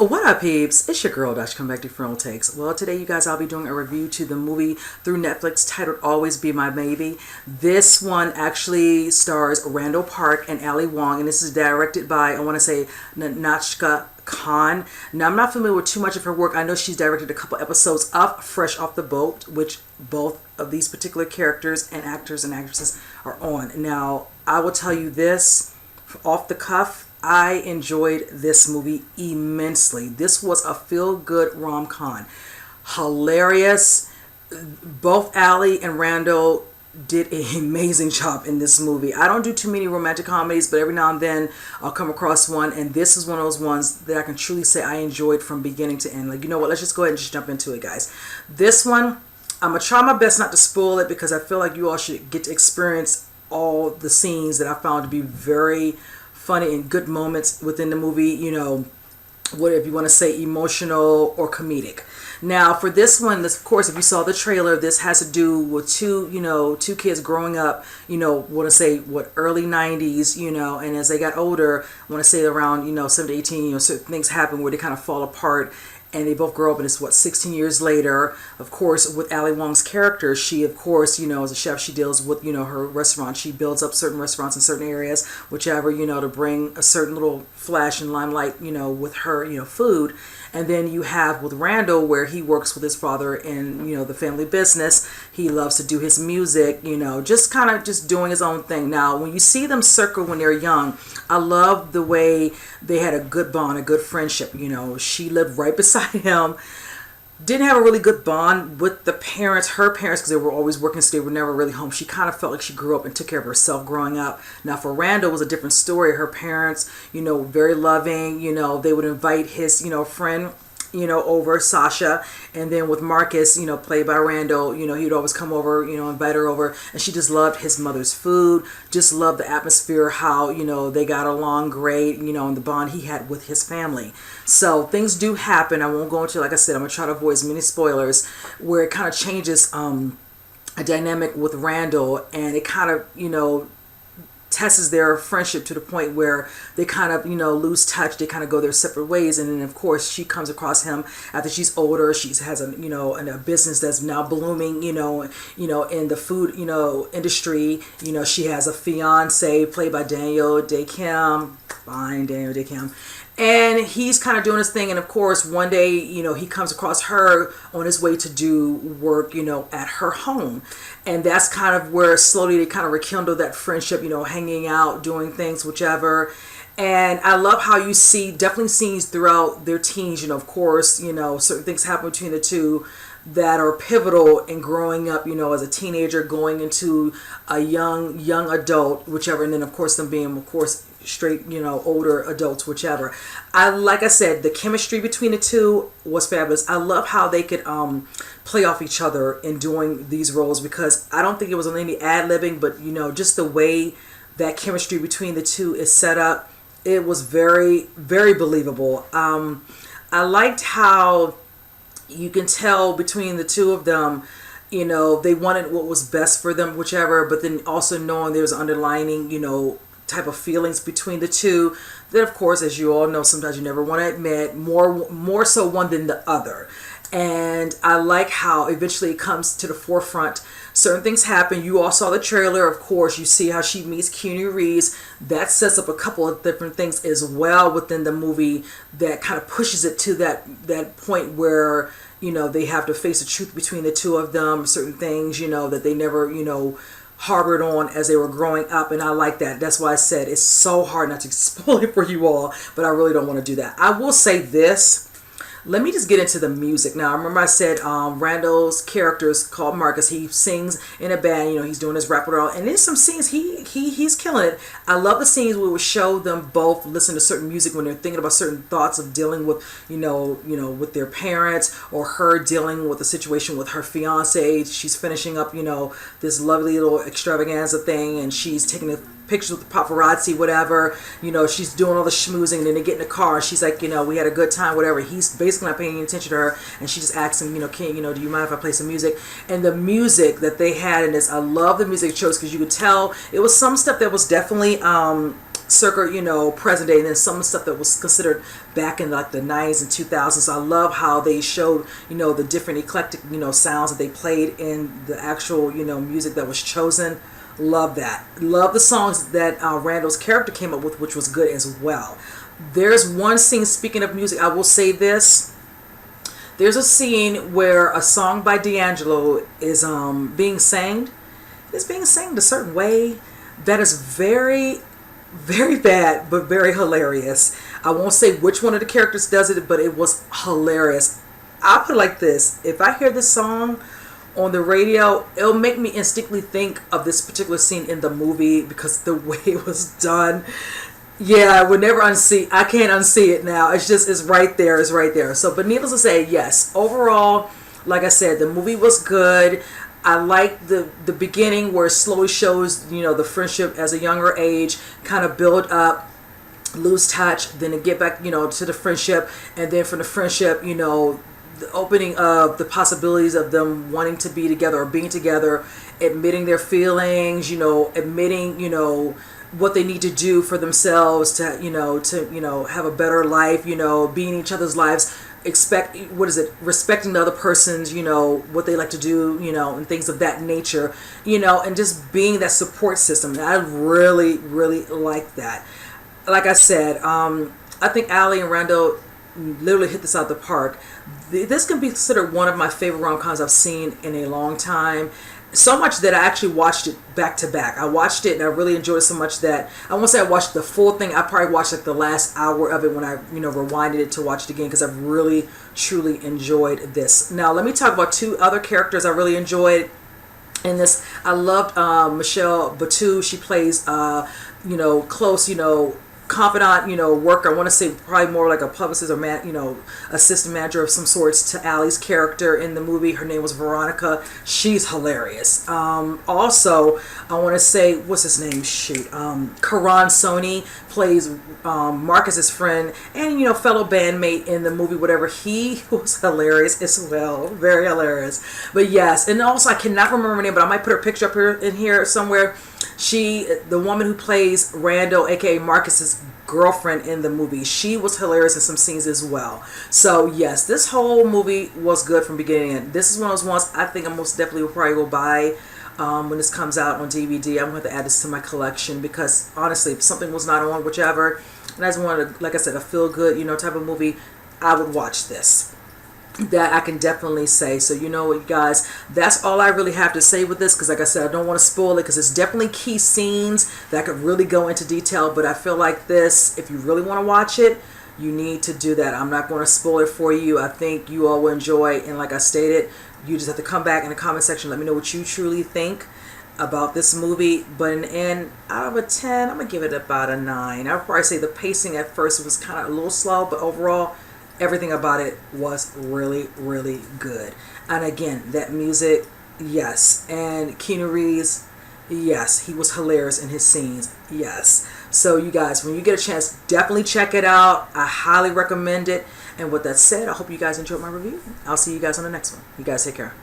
What up, peeps? It's your girl, Dash, come back to Frontal Takes. Well, today, you guys, I'll be doing a review to the movie through Netflix titled Always Be My Maybe. This one actually stars Randall Park and Ali Wong, and this is directed by, I want to say, Nachka Khan. Now, I'm not familiar with too much of her work. I know she's directed a couple episodes of Fresh Off the Boat, which both of these particular characters and actors and actresses are on. Now, I will tell you this, off the cuff, I enjoyed this movie immensely. This was a feel-good rom-com. Hilarious. Both Ali and Randall did an amazing job in this movie. I don't do too many romantic comedies, but every now and then I'll come across one, and this is one of those ones that I can truly say I enjoyed from beginning to end. Like, you know what? Let's just go ahead and just jump into it, guys. This one, I'm going to try my best not to spoil it because I feel like you all should get to experience all the scenes that I found to be very funny and good moments within the movie, you know, what if you want to say emotional or comedic. Now for this one, this, of course, if you saw the trailer, this has to do with two kids growing up, you know, want to say what, early 90s, you know, and as they got older, I want to say around, you know, 7 to 18, you know, certain things happen where they kind of fall apart. And they both grow up, and it's, what, 16 years later. Of course, with Ali Wong's character, she, of course, you know, as a chef, she deals with, you know, her restaurant. She builds up certain restaurants in certain areas, whichever, you know, to bring a certain little flash and limelight, you know, with her, you know, food. And then you have with Randall, where he works with his father in, you know, the family business. He loves to do his music, you know, just kind of just doing his own thing. Now, when you see them circle when they're young, I love the way they had a good bond, a good friendship. You know, she lived right beside him. Didn't have a really good bond with the parents, her parents, because they were always working, so they were never really home. She kind of felt like she grew up and took care of herself growing up. Now for Randall, it was a different story. Her parents, you know, very loving, you know, they would invite his, you know, friend, you know, over, Sasha. And then with Marcus, you know, played by Randall, you know, he'd always come over, you know, invite her over, and she just loved his mother's food, just loved the atmosphere, how, you know, they got along great, you know, and the bond he had with his family. So things do happen. I won't go into, like I said, I'm gonna try to avoid as many spoilers, where it kind of changes a dynamic with Randall, and it kind of, you know, tests their friendship to the point where they kind of, you know, lose touch. They kind of go their separate ways. And then of course she comes across him after she's older. She has a, you know, a business that's now blooming, you know, in the food, you know, industry. You know, she has a fiance played by Daniel Day Kim. Fine, Daniel Day Kim. And he's kind of doing his thing. And of course, one day, you know, he comes across her on his way to do work, you know, at her home. And that's kind of where slowly they kind of rekindle that friendship, you know, hanging out, doing things, whichever. And I love how you see definitely scenes throughout their teens, you know, of course, you know, certain things happen between the two that are pivotal in growing up, you know, as a teenager, going into a young adult, whichever. And then of course them being, of course, straight, you know, older adults, whichever. Like I said, the chemistry between the two was fabulous. I love how they could play off each other in doing these roles, because I don't think it was on any ad-libbing, but you know, just the way that chemistry between the two is set up, it was very, very believable. I liked how you can tell between the two of them, you know, they wanted what was best for them, whichever, but then also knowing there's underlining, you know, type of feelings between the two that, of course, as you all know, sometimes you never want to admit, more so one than the other. And I like how eventually it comes to the forefront. Certain things happen. You all saw the trailer, of course. You see how she meets Keanu Reeves. That sets up a couple of different things as well within the movie that kind of pushes it to that point where, you know, they have to face the truth between the two of them. Certain things, you know, that they never, you know, harbored on as they were growing up. And I like that. That's why I said it's so hard not to spoil it for you all, but I really don't want to do that. I will say this. Let me just get into the music. Now, remember I said Randall's character is called Marcus. He sings in a band, you know, he's doing his rap with it all. And there's some scenes, he's killing it. I love the scenes where we show them both listen to certain music when they're thinking about certain thoughts of dealing with, you know, with their parents, or her dealing with a situation with her fiance. She's finishing up, you know, this lovely little extravaganza thing, and she's taking a pictures with the paparazzi, whatever, you know, she's doing all the schmoozing, and then they get in the car, and she's like, you know, we had a good time, whatever. He's basically not paying any attention to her, and she just asks him, you know, do you mind if I play some music? And the music that they had in this, I love the music choice, because you could tell it was some stuff that was definitely circa, you know, present day, and then some of the stuff that was considered back in like the 90s and 2000s. So I love how they showed, you know, the different eclectic, you know, sounds that they played in the actual, you know, music that was chosen. Love that. Love the songs that Randall's character came up with, which was good as well. There's one scene, speaking of music, I will say this. There's a scene where a song by D'Angelo is being sang. It's being sang a certain way that is very, very bad, but very hilarious. I won't say which one of the characters does it, but it was hilarious. I'll put it like this. If I hear this song on the radio, it'll make me instinctively think of this particular scene in the movie because the way it was done. Yeah, I would never unsee. I can't unsee it now. It's just, it's right there. It's right there. So, but needless to say, yes, overall, like I said, the movie was good. I like the beginning where it slowly shows, you know, the friendship as a younger age, kind of build up, lose touch, then to get back, you know, to the friendship, and then from the friendship, you know, the opening of the possibilities of them wanting to be together or being together, admitting their feelings, you know, admitting, you know, what they need to do for themselves to, you know, have a better life, you know, be in each other's lives, respecting the other person's, you know, what they like to do, you know, and things of that nature, you know, and just being that support system. I really, really like that. Like I said, I think Ali and Randall literally hit this out the park. This can be considered one of my favorite rom-coms I've seen in a long time. So much that I actually watched it back to back. I watched it and I really enjoyed it so much that I won't say I watched the full thing. I probably watched like the last hour of it when I, you know, rewinded it to watch it again because I've really, truly enjoyed this. Now, let me talk about two other characters I really enjoyed in this. I loved Michelle Batu. She plays, you know, close, you know, confidant, you know, worker. I want to say probably more like a publicist or you know, assistant manager of some sorts to Allie's character in the movie. Her name was Veronica. She's hilarious. Also, I want to say, what's his name? Shoot. Karan Soni plays Marcus's friend and, you know, fellow bandmate in the movie, whatever. He was hilarious as well. Very hilarious. But yes, and also I cannot remember her name, but I might put her picture up here in here somewhere. The woman who plays Randall, aka Marcus's girlfriend in the movie, she was hilarious in some scenes as well. So yes, this whole movie was good from beginning to end. This is one of those ones I think I most definitely will probably go buy when this comes out on DVD. I'm going to have to add this to my collection because honestly, if something was not on, whichever, and I just wanted, like I said, a feel good, you know, type of movie, I would watch this. That I can definitely say. So you know what, guys, that's all I really have to say with this because like I said, I don't want to spoil it because it's definitely key scenes that could really go into detail, but I feel like this, if you really want to watch it, you need to do that. I'm not going to spoil it for you. I think you all will enjoy, and like I stated, you just have to come back in the comment section, let me know what you truly think about this movie. But in the end, out of a 10, I'm gonna give it about a 9. I would probably say the pacing at first was kind of a little slow, but overall everything about it was really, really good. And again, that music, yes. And Keanu Reeves, yes, he was hilarious in his scenes, yes. So you guys, when you get a chance, definitely check it out. I highly recommend it. And with that said, I hope you guys enjoyed my review. I'll see you guys on the next one. You guys take care.